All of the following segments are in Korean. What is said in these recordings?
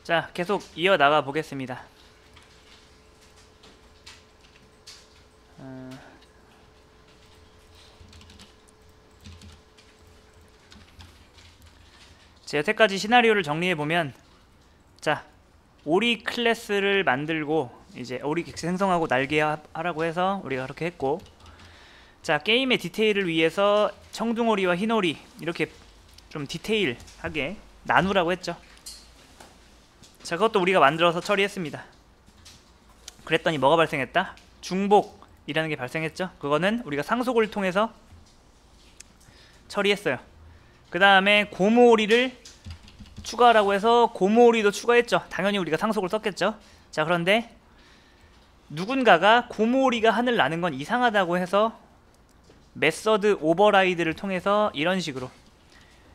자, 계속 이어나가 보겠습니다. 자, 여태까지 시나리오를 정리해보면, 자, 오리 클래스를 만들고 이제 오리 객체 생성하고 날개 하라고 해서 우리가 그렇게 했고, 자, 게임의 디테일을 위해서 청둥오리와 흰오리 이렇게 좀 디테일하게 나누라고 했죠. 자, 그것도 우리가 만들어서 처리했습니다. 그랬더니 뭐가 발생했다? 중복이라는 게 발생했죠. 그거는 우리가 상속을 통해서 처리했어요. 그 다음에 고무오리를 추가하라고 해서 고무오리도 추가했죠. 당연히 우리가 상속을 썼겠죠. 자, 그런데 누군가가 고무오리가 하늘 나는 건 이상하다고 해서 메서드 오버라이드를 통해서 이런 식으로,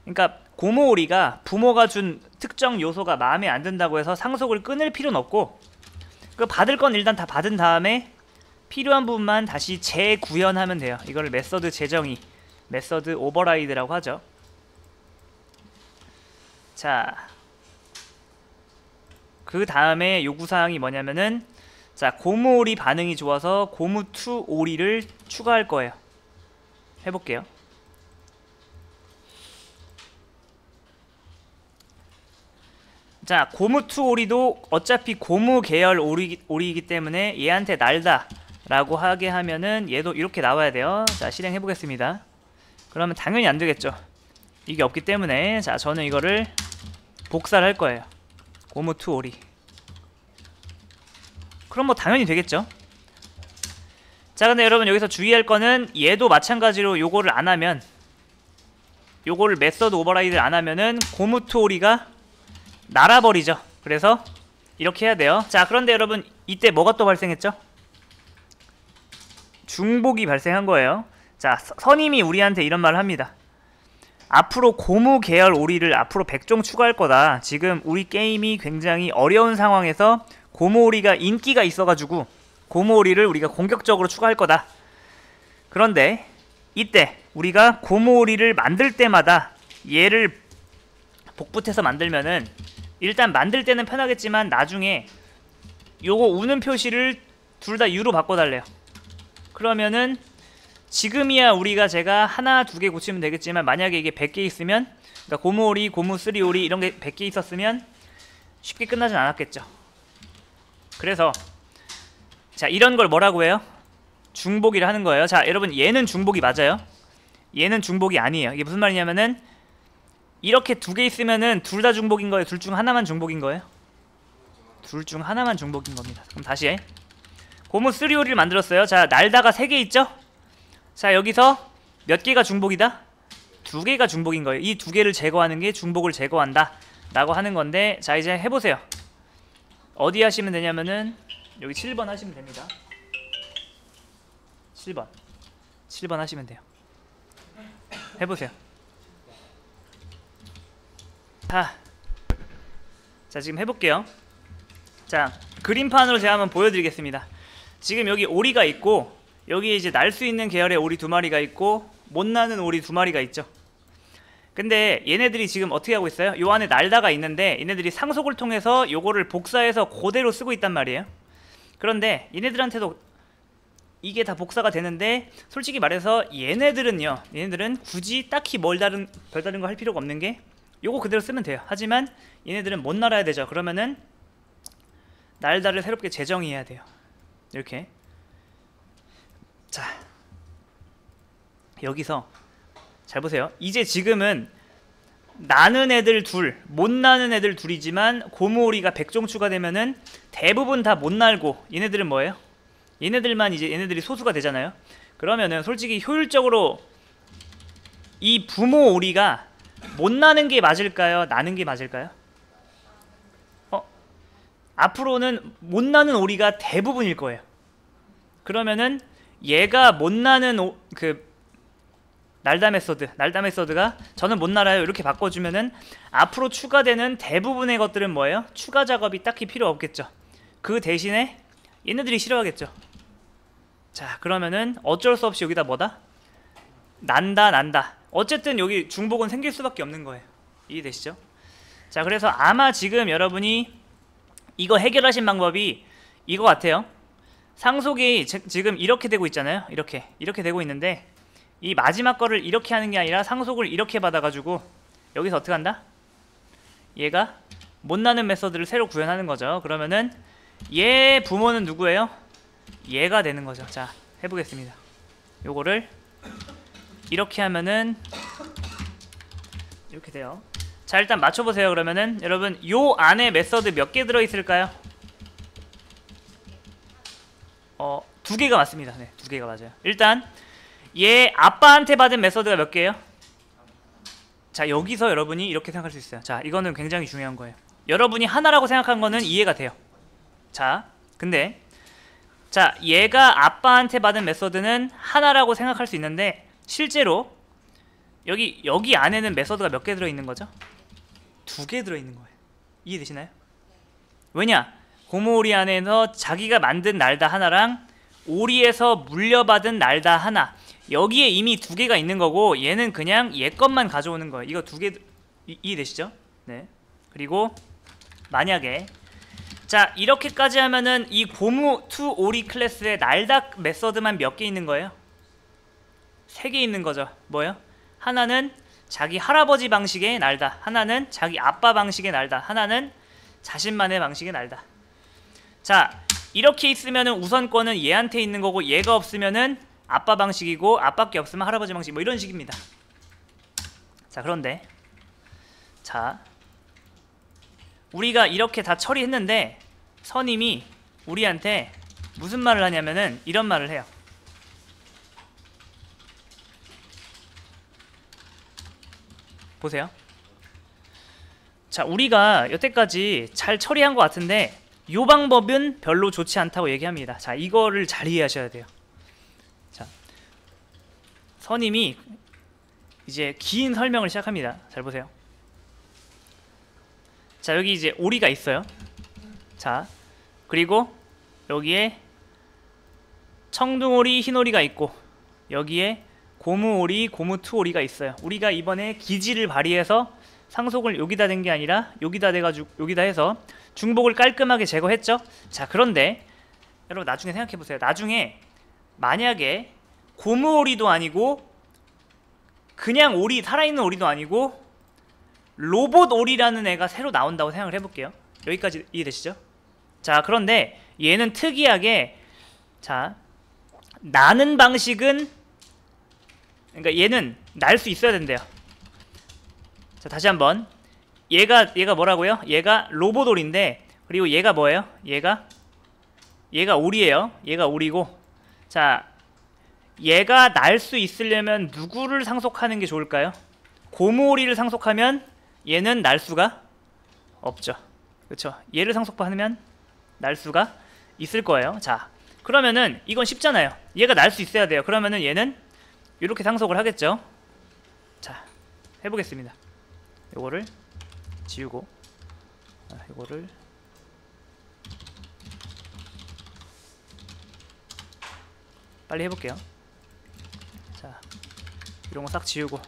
그러니까 고무오리가 부모가 준 특정 요소가 마음에 안 든다고 해서 상속을 끊을 필요는 없고, 그 받을 건 일단 다 받은 다음에 필요한 부분만 다시 재구현하면 돼요. 이걸 메서드 재정의, 메서드 오버라이드라고 하죠. 자, 그 다음에 요구사항이 뭐냐면은, 자, 고무오리 반응이 좋아서 고무2 오리를 추가할 거예요. 해볼게요. 자, 고무2 오리도 어차피 고무 계열 오리이기 때문에 얘한테 날다 라고 하게 하면은 얘도 이렇게 나와야 돼요. 자, 실행해 보겠습니다. 그러면 당연히 안 되겠죠. 이게 없기 때문에, 자, 저는 이거를 복사를 할 거예요. 고무2 오리. 그럼 뭐 당연히 되겠죠. 자, 근데 여러분 여기서 주의할 거는, 얘도 마찬가지로 요거를 안 하면, 요거를 메서드 오버라이드를 안 하면은 고무2 오리가 날아버리죠. 그래서 이렇게 해야 돼요. 자, 그런데 여러분 이때 뭐가 또 발생했죠? 중복이 발생한 거예요. 자, 선임이 우리한테 이런 말을 합니다. 앞으로 고무 계열 오리를 앞으로 100종 추가할 거다. 지금 우리 게임이 굉장히 어려운 상황에서 고무 오리가 인기가 있어가지고 고무 오리를 우리가 공격적으로 추가할 거다. 그런데 이때 우리가 고무 오리를 만들 때마다 얘를 복붙해서 만들면은, 일단 만들 때는 편하겠지만 나중에 요거 우는 표시를 둘 다 U로 바꿔달래요. 그러면은 지금이야 우리가 제가 하나 두 개 고치면 되겠지만, 만약에 이게 100개 있으면, 그러니까 고무오리, 고무3 오리 이런 게 100개 있었으면 쉽게 끝나진 않았겠죠. 그래서 자, 이런 걸 뭐라고 해요? 중복이라 하는 거예요. 자, 여러분 얘는 중복이 맞아요. 얘는 중복이 아니에요. 이게 무슨 말이냐면은, 이렇게 두 개 있으면은 둘 다 중복인 거예요? 둘 중 하나만 중복인 거예요? 둘 중 하나만 중복인 겁니다. 그럼 다시 해. 고무3 오리를 만들었어요. 자, 날다가 3개 있죠? 자, 여기서 몇 개가 중복이다? 2개가 중복인 거예요. 이 2개를 제거하는 게 중복을 제거한다 라고 하는 건데, 자, 이제 해보세요. 어디 하시면 되냐면은 여기 7번 하시면 됩니다. 7번 하시면 돼요. 해보세요. 자, 지금 해볼게요. 자, 그림판으로 제가 한번 보여드리겠습니다. 지금 여기 오리가 있고, 여기 이제 날 수 있는 계열의 오리 2마리가 있고, 못 나는 오리 2마리가 있죠. 근데 얘네들이 지금 어떻게 하고 있어요? 요 안에 날다가 있는데, 얘네들이 상속을 통해서 요거를 복사해서 그대로 쓰고 있단 말이에요. 그런데 얘네들한테도 이게 다 복사가 되는데, 솔직히 말해서 얘네들은 굳이 딱히 별다른 거 할 필요가 없는 게, 요거 그대로 쓰면 돼요. 하지만 얘네들은 못 날아야 되죠. 그러면은 날다를 새롭게 재정의해야 돼요. 이렇게. 자, 여기서 잘 보세요. 이제 지금은 나는 애들 둘, 못 나는 애들 둘이지만 고무오리가 100종 추가되면은 대부분 다 못 날고, 얘네들은 뭐예요? 얘네들이 소수가 되잖아요. 그러면은 솔직히 효율적으로 이 부모 오리가 못 나는 게 맞을까요? 나는 게 맞을까요? 앞으로는 못 나는 오리가 대부분일 거예요. 그러면은 얘가 못 나는 날다 메서드가 저는 못 날아요 이렇게 바꿔주면은, 앞으로 추가되는 대부분의 것들은 뭐예요? 추가 작업이 딱히 필요 없겠죠. 그 대신에 얘네들이 싫어하겠죠. 자, 그러면은 어쩔 수 없이 여기다 뭐다? 난다. 어쨌든 여기 중복은 생길 수밖에 없는 거예요. 이해되시죠? 자, 그래서 아마 지금 여러분이 이거 해결하신 방법이 이거 같아요. 상속이 지금 이렇게 되고 있잖아요. 이렇게 되고 있는데 이 마지막 거를 이렇게 하는 게 아니라 상속을 이렇게 받아가지고 여기서 어떻게 한다? 얘가 못나는 메서드를 새로 구현하는 거죠. 그러면은 얘 부모는 누구예요? 얘가 되는 거죠. 자, 해보겠습니다. 요거를 이렇게 하면은 이렇게 돼요. 자, 일단 맞춰보세요. 그러면은 여러분 요 안에 메서드 몇 개 들어있을까요? 2개가 맞습니다. 네, 2개가 맞아요. 일단 얘 아빠한테 받은 메서드가 몇 개예요? 자, 여기서 여러분이 이렇게 생각할 수 있어요. 자, 이거는 굉장히 중요한 거예요. 여러분이 하나라고 생각한 거는 이해가 돼요. 자, 근데 자, 얘가 아빠한테 받은 메서드는 하나라고 생각할 수 있는데 실제로 여기 안에는 메서드가 몇 개 들어있는 거죠? 2개 들어있는 거예요. 이해되시나요? 왜냐? 고무오리 안에서 자기가 만든 날다 하나랑 오리에서 물려받은 날다 하나, 여기에 이미 2개가 있는 거고 얘는 그냥 얘 것만 가져오는 거예요. 이거 2개 이해되시죠? 네. 그리고 만약에 자, 이렇게까지 하면은 이 고무 투 오리 클래스의 날다 메서드만 몇 개 있는 거예요? 3개 있는 거죠. 뭐예요? 하나는 자기 할아버지 방식의 날다, 하나는 자기 아빠 방식의 날다, 하나는 자신만의 방식의 날다. 자, 이렇게 있으면은 우선권은 얘한테 있는 거고 얘가 없으면은 아빠 방식이고 아빠께 없으면 할아버지 방식, 뭐 이런 식입니다. 자, 그런데 자, 우리가 이렇게 다 처리했는데 선임이 우리한테 무슨 말을 하냐면은 이런 말을 해요. 보세요. 자, 우리가 여태까지 잘 처리한 것 같은데 이 방법은 별로 좋지 않다고 얘기합니다. 자, 이거를 잘 이해하셔야 돼요. 자, 선임이 이제 긴 설명을 시작합니다. 잘 보세요. 자, 여기 이제 오리가 있어요. 자, 그리고 여기에 청둥오리, 흰오리가 있고 여기에 고무오리, 고무투오리가 있어요. 우리가 이번에 기지를 발휘해서 상속을 여기다 댄 게 아니라 여기다 대가지고 여기다 해서 중복을 깔끔하게 제거했죠. 자, 그런데 여러분 나중에 생각해보세요. 나중에 만약에 고무오리도 아니고 그냥 오리, 살아있는 오리도 아니고 로봇 오리라는 애가 새로 나온다고 생각을 해볼게요. 여기까지 이해되시죠? 자, 그런데 얘는 특이하게 자, 나는 방식은 그러니까 얘는 날 수 있어야 된대요. 자, 다시 한번 얘가 뭐라고요? 얘가 로봇 오리인데 그리고 얘가 뭐예요? 얘가 오리예요. 얘가 오리고 자, 얘가 날 수 있으려면 누구를 상속하는 게 좋을까요? 고무오리를 상속하면 얘는 날 수가 없죠. 그렇죠? 얘를 상속하면 날 수가 있을 거예요. 자, 그러면은 이건 쉽잖아요. 얘가 날 수 있어야 돼요. 그러면은 얘는 이렇게 상속을 하겠죠. 자, 해보겠습니다. 요거를 지우고 요거를 빨리 해볼게요. 자, 이런 거 싹 지우고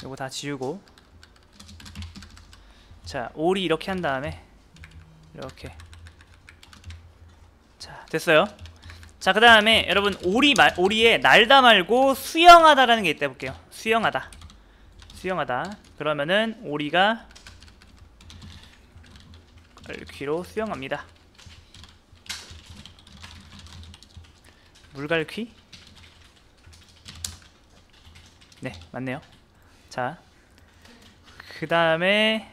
요거 다 지우고 자, 오리 이렇게 한 다음에 이렇게 자, 됐어요. 자, 그 다음에 여러분 오리에 날다 말고 수영하다라는 게 있다 해볼게요. 수영하다 그러면은 오리가 갈퀴로 수영합니다. 물갈퀴? 네, 맞네요. 자, 그 다음에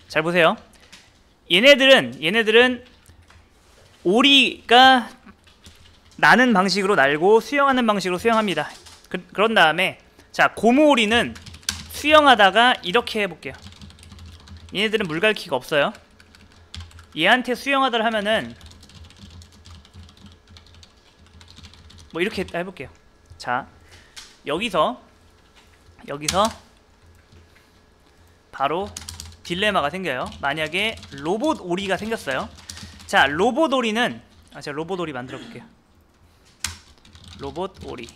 잘 보세요. 얘네들은 오리가 나는 방식으로 날고 수영하는 방식으로 수영합니다. 그런 다음에 자, 고무오리는 수영하다가 이렇게 해볼게요. 얘네들은 물갈퀴가 없어요. 얘한테 수영하다를 하면은 뭐 이렇게 해볼게요. 자, 여기서 바로 딜레마가 생겨요. 만약에 로봇 오리가 생겼어요. 자, 로봇 오리는 제가 로봇 오리 만들어 볼게요. 로봇 오리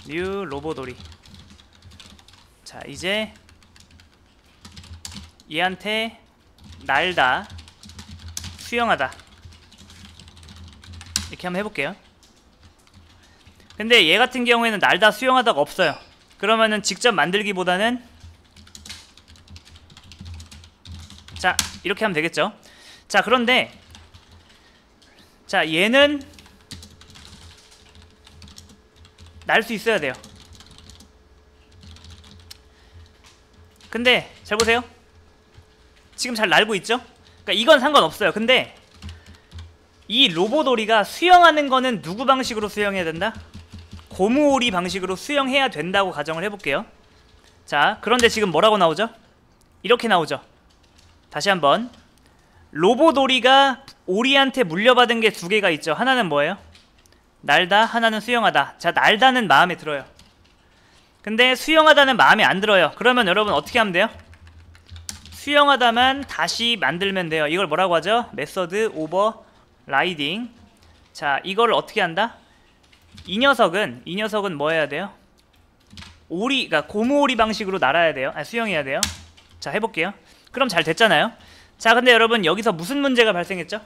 뉴 로봇 오리. 자, 이제 얘한테 날다, 수영하다 이렇게 한번 해볼게요. 근데 얘 같은 경우에는 날다, 수영하다가 없어요. 그러면은 직접 만들기보다는 자 이렇게 하면 되겠죠. 자 그런데 자 얘는 날 수 있어야 돼요. 근데 잘 보세요. 지금 잘 날고 있죠? 그러니까 이건 상관없어요. 근데 이 로보도리가 수영하는 거는 누구 방식으로 수영해야 된다? 고무오리 방식으로 수영해야 된다고 가정을 해볼게요. 자 그런데 지금 뭐라고 나오죠? 이렇게 나오죠. 다시 한번 로보도리가 오리한테 물려받은 게 두 개가 있죠. 하나는 뭐예요? 날다, 하나는 수영하다. 자 날다는 마음에 들어요. 근데 수영하다는 마음에 안 들어요. 그러면 여러분 어떻게 하면 돼요? 수영하다만 다시 만들면 돼요. 이걸 뭐라고 하죠? 메서드 오버 라이딩. 자 이걸 어떻게 한다? 이 녀석은 뭐 해야 돼요? 오리, 그러니까 고무오리 방식으로 날아야 돼요. 수영해야 돼요. 자 해볼게요. 그럼 잘 됐잖아요. 자 근데 여러분 여기서 무슨 문제가 발생했죠?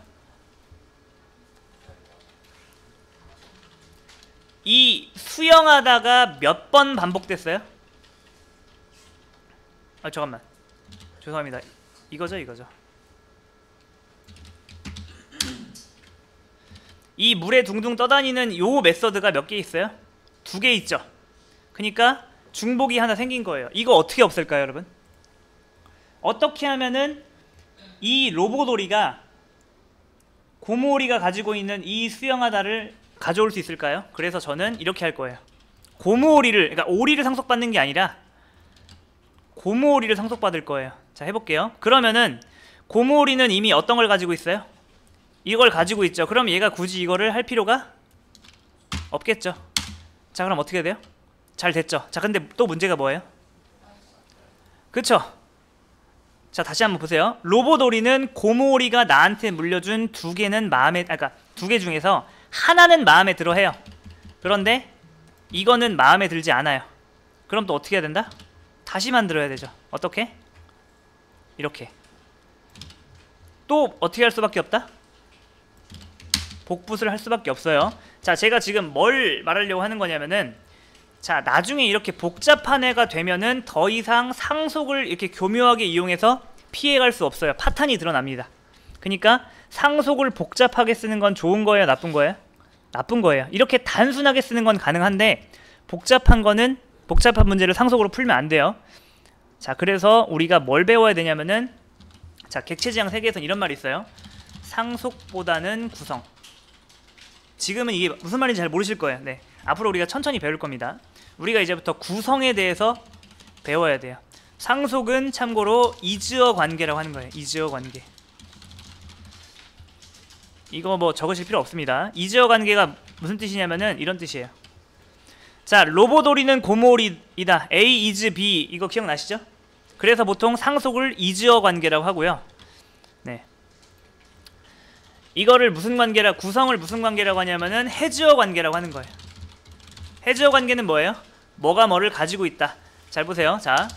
이 수영하다가 몇 번 반복됐어요? 잠깐만 죄송합니다. 이거죠. 이 물에 둥둥 떠다니는 요 메서드가 몇 개 있어요? 2개 있죠. 그러니까 중복이 하나 생긴 거예요. 이거 어떻게 없앨까요 여러분? 어떻게 하면은 이 로보도리가 고무오리가 가지고 있는 이 수영하다를 가져올 수 있을까요? 그래서 저는 이렇게 할 거예요. 고무오리를, 그러니까 오리를 상속받는 게 아니라 고무오리를 상속받을 거예요. 자 해볼게요. 그러면은 고무오리는 이미 어떤 걸 가지고 있어요? 이걸 가지고 있죠. 그럼 얘가 굳이 이거를 할 필요가 없겠죠. 자 그럼 어떻게 돼요? 잘 됐죠. 자 근데 또 문제가 뭐예요? 그쵸? 자 다시 한번 보세요. 로보도리는 고무오리가 나한테 물려준 2개는 마음에, 그러니까 2개 중에서 하나는 마음에 들어 해요. 그런데 이거는 마음에 들지 않아요. 그럼 또 어떻게 해야 된다? 다시 만들어야 되죠. 어떻게? 이렇게. 또 어떻게 할 수밖에 없다? 복붙을 할 수밖에 없어요. 자 제가 지금 뭘 말하려고 하는 거냐면은 자 나중에 이렇게 복잡한 애가 되면은 더 이상 상속을 이렇게 교묘하게 이용해서 피해갈 수 없어요. 파탄이 드러납니다. 그러니까 상속을 복잡하게 쓰는 건 좋은 거예요? 나쁜 거예요? 나쁜 거예요. 이렇게 단순하게 쓰는 건 가능한데 복잡한 거는 복잡한 문제를 상속으로 풀면 안 돼요. 자 그래서 우리가 뭘 배워야 되냐면은 자 객체지향 세계에서는 이런 말이 있어요. 상속보다는 구성. 지금은 이게 무슨 말인지 잘 모르실 거예요. 네, 앞으로 우리가 천천히 배울 겁니다. 우리가 이제부터 구성에 대해서 배워야 돼요. 상속은 참고로 이즈어 관계라고 하는 거예요. 이즈어 관계. 이거 뭐 적으실 필요 없습니다. 이즈어 관계가 무슨 뜻이냐면은 이런 뜻이에요. 자 로보도리는 고무오리이다. A is B 이거 기억나시죠? 그래서 보통 상속을 이즈어 관계라고 하고요. 네. 이거를 무슨 관계라, 구성을 무슨 관계라고 하냐면은 해지어 관계라고 하는 거예요. 해지어 관계는 뭐예요? 뭐가 뭐를 가지고 있다. 잘 보세요. 자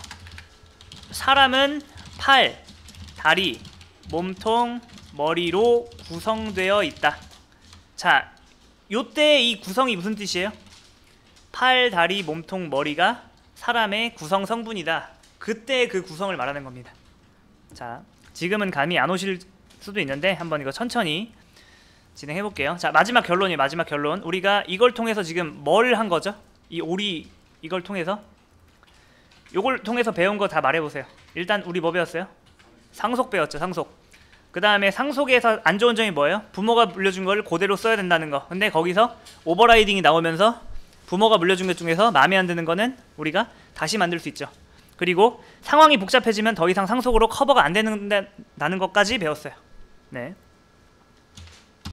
사람은 팔, 다리, 몸통, 머리로 구성되어 있다. 자 요때 이 구성이 무슨 뜻이에요? 팔, 다리, 몸통, 머리가 사람의 구성 성분이다. 그때 그 구성을 말하는 겁니다. 자 지금은 감이 안 오실 수도 있는데 한번 이거 천천히 진행해 볼게요. 자 마지막 결론이에요. 마지막 결론. 우리가 이걸 통해서 지금 뭘 한 거죠? 이 오리 이걸 통해서 요걸 통해서 배운 거 다 말해 보세요. 일단 우리 뭐 배웠어요? 상속 배웠죠. 상속. 그 다음에 상속에서 안 좋은 점이 뭐예요? 부모가 물려준 걸 그대로 써야 된다는 거. 근데 거기서 오버라이딩이 나오면서 부모가 물려준 것 중에서 마음에 안 드는 거는 우리가 다시 만들 수 있죠. 그리고 상황이 복잡해지면 더 이상 상속으로 커버가 안 된다는 것까지 배웠어요. 네.